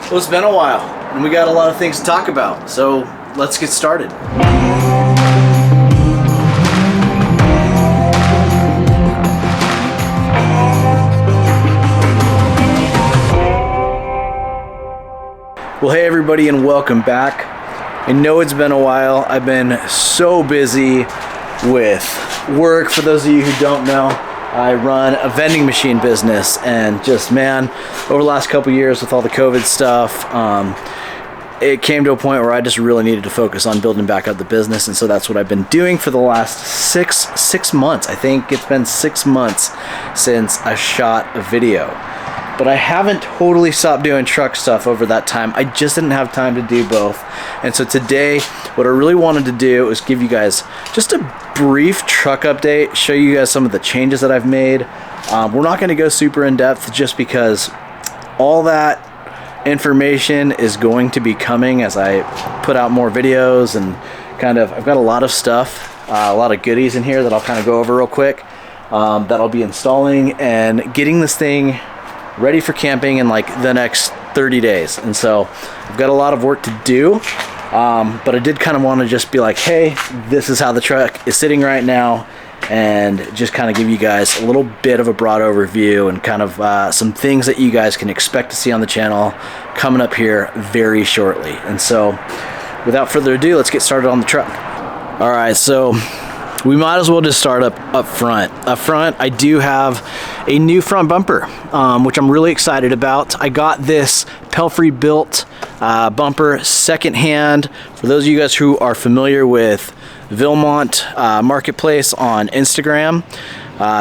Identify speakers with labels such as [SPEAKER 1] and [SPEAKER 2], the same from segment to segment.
[SPEAKER 1] Well, it's been a while, and we got a lot of things to talk about, so let's get started. Well, hey everybody, and welcome back. I know it's been a while. I've been so busy with work. For those of you who don't know, I run a vending machine business, and just, man, over the last couple years with all the COVID stuff, it came to a point where I just really needed to focus on building back up the business, and so that's what I've been doing for the last six months. I think it's been 6 months since I shot a video. But I haven't totally stopped doing truck stuff over that time. I just didn't have time to do both. And so today, what I really wanted to do is give you guys just a brief truck update, show you guys some of the changes that I've made. We're not gonna go super in depth just because all that information is going to be coming as I put out more videos, and I've got a lot of stuff, a lot of goodies in here that I'll kind of go over real quick, that I'll be installing and getting this thing ready for camping in like the next 30 days. And so I've got a lot of work to do, but I did kind of want to just be like, hey, this is how the truck is sitting right now, and just kind of give you guys a little bit of a broad overview and kind of some things that you guys can expect to see on the channel coming up here very shortly. And so without further ado, let's get started on the truck. All right, so we might as well just start up front. Up front, I do have a new front bumper, which I'm really excited about. I got this Pelfrey built bumper secondhand. For those of you guys who are familiar with Vilmont Marketplace on Instagram,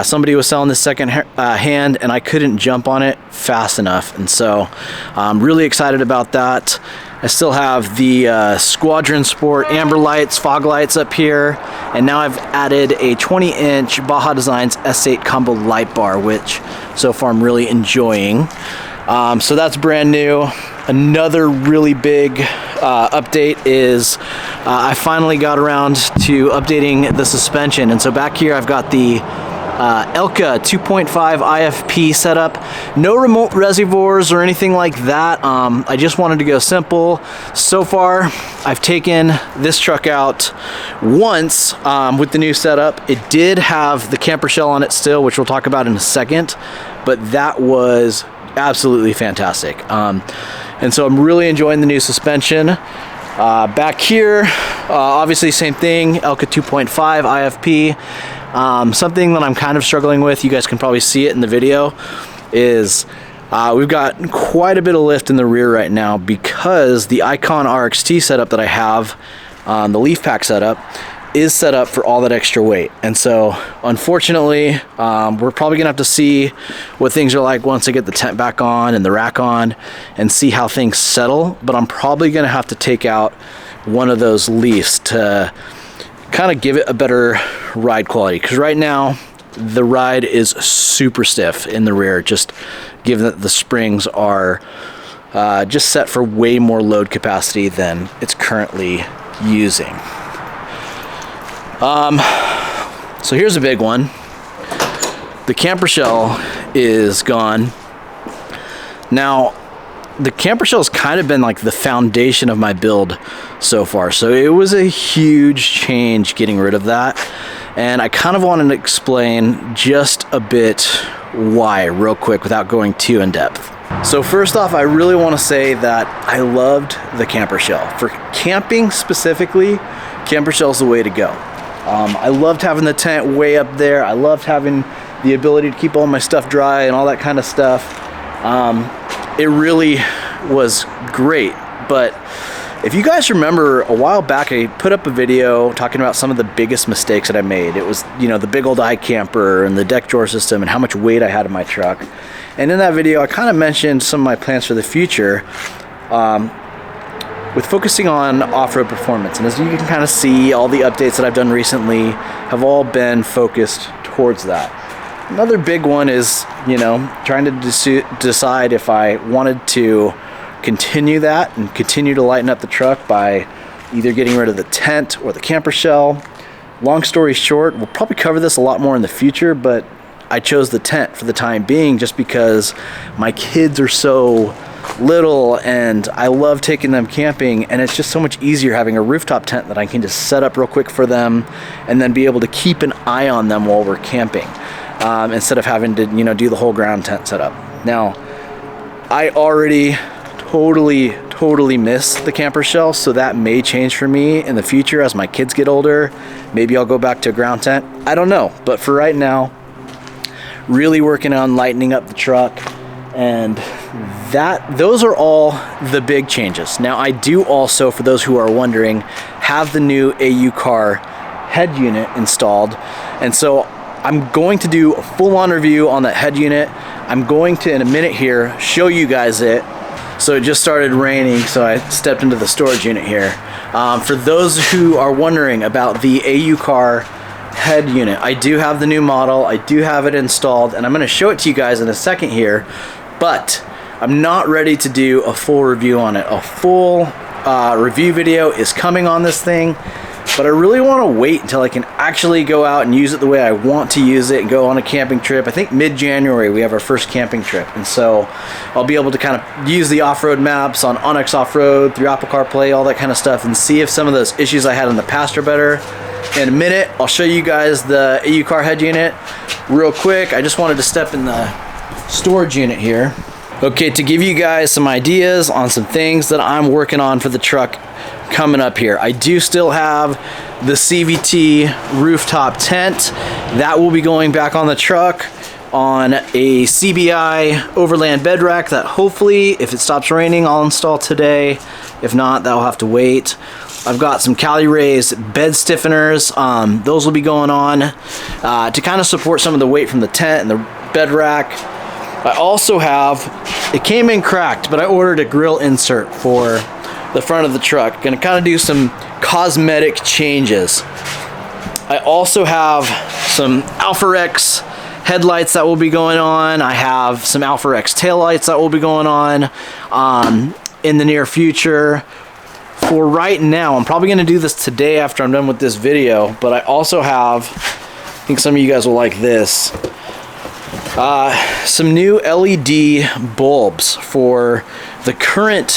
[SPEAKER 1] somebody was selling this second hand, and I couldn't jump on it fast enough, and so I'm really excited about that. I still have the Squadron Sport amber lights, fog lights up here, and now I've added a 20-inch Baja Designs S8 combo light bar, which so far I'm really enjoying. So that's brand new. Another really big update is I finally got around to updating the suspension, and so back here I've got the AUCar 2.5 IFP setup. No remote reservoirs or anything like that. I just wanted to go simple. So far, I've taken this truck out once with the new setup. It did have the camper shell on it still, which we'll talk about in a second, but that was absolutely fantastic. And so I'm really enjoying the new suspension. Back here, obviously same thing, AUCar 2.5 IFP. Something that I'm kind of struggling with, you guys can probably see it in the video, is we've got quite a bit of lift in the rear right now because the Icon RXT setup that I have, the leaf pack setup, is set up for all that extra weight. And so unfortunately, we're probably gonna have to see what things are like once I get the tent back on and the rack on and see how things settle. But I'm probably gonna have to take out one of those leaves to kind of give it a better ride quality, because right now the ride is super stiff in the rear, just given that the springs are just set for way more load capacity than it's currently using. So here's a big one. The camper shell is gone. Now, the camper shell has kind of been like the foundation of my build so far, so it was a huge change getting rid of that, and I kind of wanted to explain just a bit why real quick without going too in depth. So first off, I really want to say that I loved the camper shell. For camping specifically, camper shell is the way to go. I loved having the tent way up there. I loved having the ability to keep all my stuff dry and all that kind of stuff. It really was great. But if you guys remember, a while back I put up a video talking about some of the biggest mistakes that I made. It was, you know, the big old iCamper and the deck drawer system and how much weight I had in my truck. And in that video I kind of mentioned some of my plans for the future with focusing on off-road performance. And as you can kind of see, all the updates that I've done recently have all been focused towards that. Another big one is, you know, trying to decide if I wanted to continue that and continue to lighten up the truck by either getting rid of the tent or the camper shell. Long story short, we'll probably cover this a lot more in the future, but I chose the tent for the time being just because my kids are so little, and I love taking them camping, and it's just so much easier having a rooftop tent that I can just set up real quick for them and then be able to keep an eye on them while we're camping, instead of having to, you know, do the whole ground tent setup. Now, I already totally miss the camper shelf, so that may change for me in the future as my kids get older. Maybe I'll go back to a ground tent. I don't know, but for right now, really working on lightening up the truck, and those are all the big changes. Now, I do also, for those who are wondering, have the new AUCar head unit installed, and so I'm going to do a full-on review on that head unit. I'm going to, in a minute here, show you guys it. So it just started raining, so I stepped into the storage unit here. For those who are wondering about the AUCar head unit, I do have the new model, I do have it installed, and I'm going to show it to you guys in a second here, but I'm not ready to do a full review on it. A full review video is coming on this thing, but I really want to wait until I can actually go out and use it the way I want to use it and go on a camping trip. I think mid-January we have our first camping trip, and so I'll be able to kind of use the off-road maps on Onyx Off-Road through Apple CarPlay, all that kind of stuff, and see if some of those issues I had in the past are better. In a minute, I'll show you guys the AUCar head unit real quick. I just wanted to step in the storage unit here. Okay, to give you guys some ideas on some things that I'm working on for the truck coming up here. I do still have the CVT rooftop tent. That will be going back on the truck on a CBI Overland bed rack that hopefully, if it stops raining, I'll install today. If not, that'll have to wait. I've got some Cali Rays bed stiffeners. Those will be going on to kind of support some of the weight from the tent and the bed rack. I also have, it came in cracked, but I ordered a grill insert for the front of the truck. Gonna kind of do some cosmetic changes. I also have some Alpha Rex headlights that will be going on. I have some Alpha Rex taillights that will be going on in the near future. For right now, I'm probably gonna do this today after I'm done with this video, but I also have, I think some of you guys will like this, some new LED bulbs for the current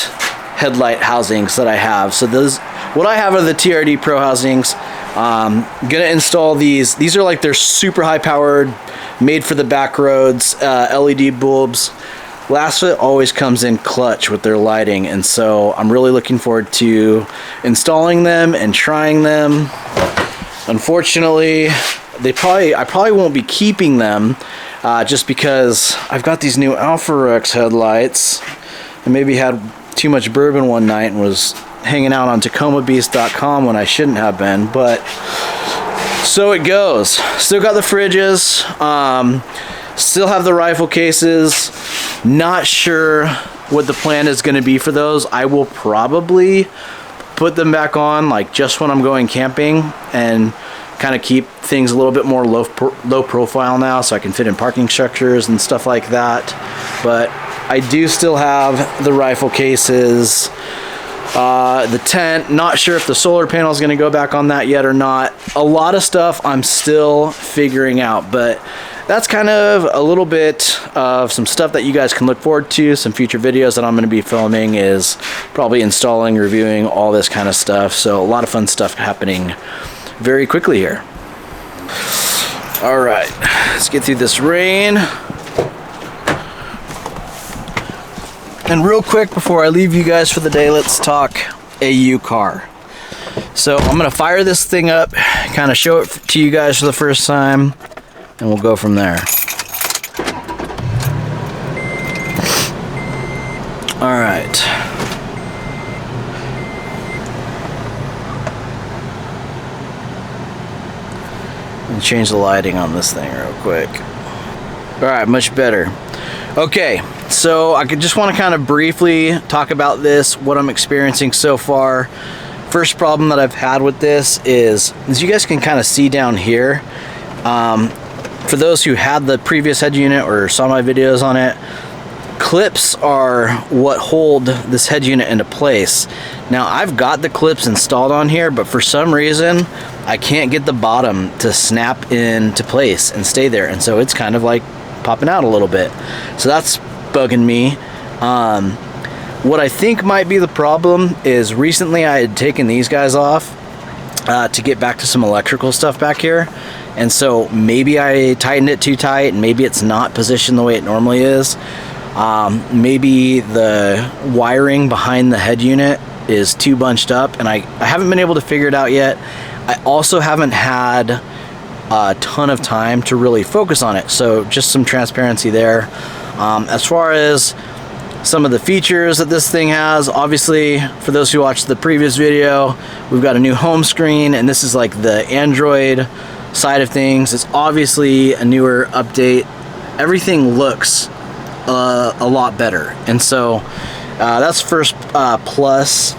[SPEAKER 1] headlight housings that I have. So those, what I have are the TRD Pro housings. Gonna install these. These are like, they're super high powered, made for the back roads, LED bulbs. Lastfit always comes in clutch with their lighting, and so I'm really looking forward to installing them and trying them. Unfortunately, I probably won't be keeping them, just because I've got these new Alpha Rex headlights. I maybe had too much bourbon one night and was hanging out on TacomaBeast.com when I shouldn't have been, but so it goes. Still got the fridges, still have the rifle cases. Not sure what the plan is going to be for those. I will probably put them back on like just when I'm going camping and kind of keep things a little bit more low profile now, so I can fit in parking structures and stuff like that. But I do still have the rifle cases, the tent. Not sure if the solar panel is going to go back on that yet or not. A lot of stuff I'm still figuring out, but that's kind of a little bit of some stuff that you guys can look forward to. Some future videos that I'm going to be filming is probably installing, reviewing, all this kind of stuff. So a lot of fun stuff happening very quickly here. All right, let's get through this rain. And real quick before I leave you guys for the day, let's talk AUCar. So I'm gonna fire this thing up, kind of show it to you guys for the first time, and we'll go from there. All right. And change the lighting on this thing real quick. All right, much better. Okay, so I just want to kind of briefly talk about this, what I'm experiencing so far. First problem that I've had with this is, as you guys can kind of see down here, for those who had the previous head unit or saw my videos on it, clips are what hold this head unit into place. Now I've got the clips installed on here, but for some reason I can't get the bottom to snap into place and stay there, and so it's kind of like popping out a little bit. So that's bugging me. What I think might be the problem is recently I had taken these guys off to get back to some electrical stuff back here, and so maybe I tightened it too tight and maybe it's not positioned the way it normally is. Maybe the wiring behind the head unit is too bunched up, and I haven't been able to figure it out yet. I also haven't had a ton of time to really focus on it, so just some transparency there. As far as some of the features that this thing has, obviously for those who watched the previous video, we've got a new home screen, and this is like the Android side of things. It's obviously a newer update. Everything looks a lot better, and so that's first plus.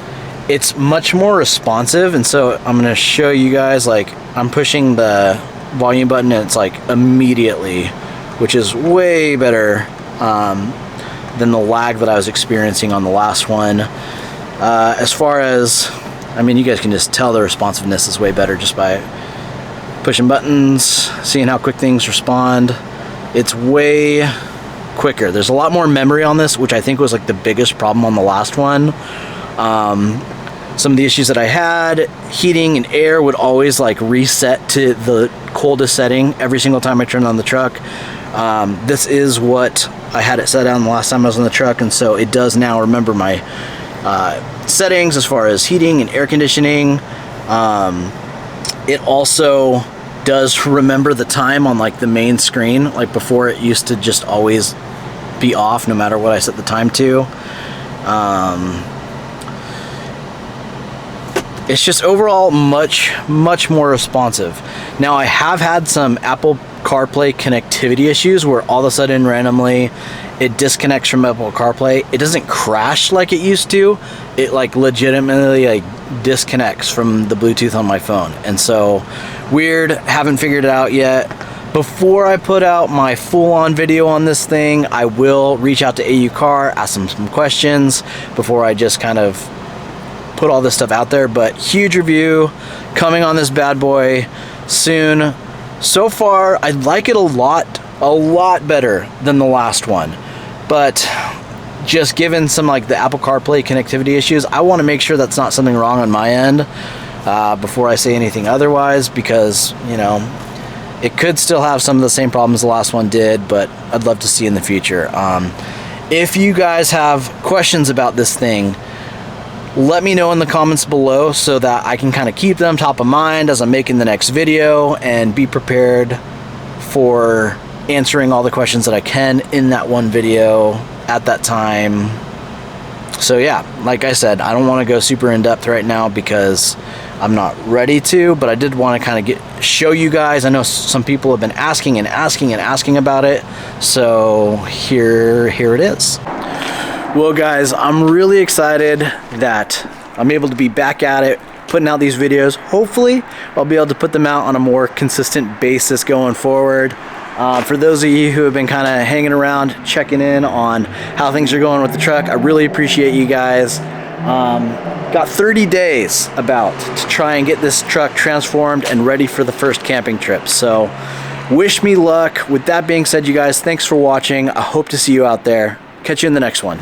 [SPEAKER 1] It's much more responsive, and so I'm gonna show you guys, like, I'm pushing the volume button and it's like immediately, which is way better than the lag that I was experiencing on the last one. As far as, I mean, you guys can just tell the responsiveness is way better just by pushing buttons, seeing how quick things respond. It's way quicker. There's a lot more memory on this, which I think was like the biggest problem on the last one. Some of the issues that I had, heating and air would always like reset to the coldest setting every single time I turned on the truck. This is what I had it set on the last time I was on the truck, and so it does now remember my settings as far as heating and air conditioning. It also does remember the time on like the main screen. Like before, it used to just always be off no matter what I set the time to. It's just overall much more responsive. Now, I have had some Apple CarPlay connectivity issues where all of a sudden randomly it disconnects from Apple CarPlay. It doesn't crash like it used to. It like legitimately like disconnects from the Bluetooth on my phone, and so weird. Haven't figured it out yet. Before I put out my full-on video on this thing, I will reach out to AUCar, ask them some questions before I just kind of put all this stuff out there. But huge review coming on this bad boy soon. So far, I like it a lot better than the last one, but just given some like the Apple CarPlay connectivity issues, I want to make sure that's not something wrong on my end before I say anything otherwise, because, you know, it could still have some of the same problems the last one did, but I'd love to see in the future. If you guys have questions about this thing, let me know in the comments below so that I can kind of keep them top of mind as I'm making the next video and be prepared for answering all the questions that I can in that one video at that time. So yeah, like I said, I don't want to go super in depth right now because I'm not ready to, but I did want to kind of show you guys. I know some people have been asking about it, so here it is. Well guys, I'm really excited that I'm able to be back at it, putting out these videos. Hopefully I'll be able to put them out on a more consistent basis going forward. For those of you who have been kind of hanging around, checking in on how things are going with the truck, I really appreciate you guys. Got 30 days about to try and get this truck transformed and ready for the first camping trip. So wish me luck. With that being said, you guys, thanks for watching. I hope to see you out there. Catch you in the next one.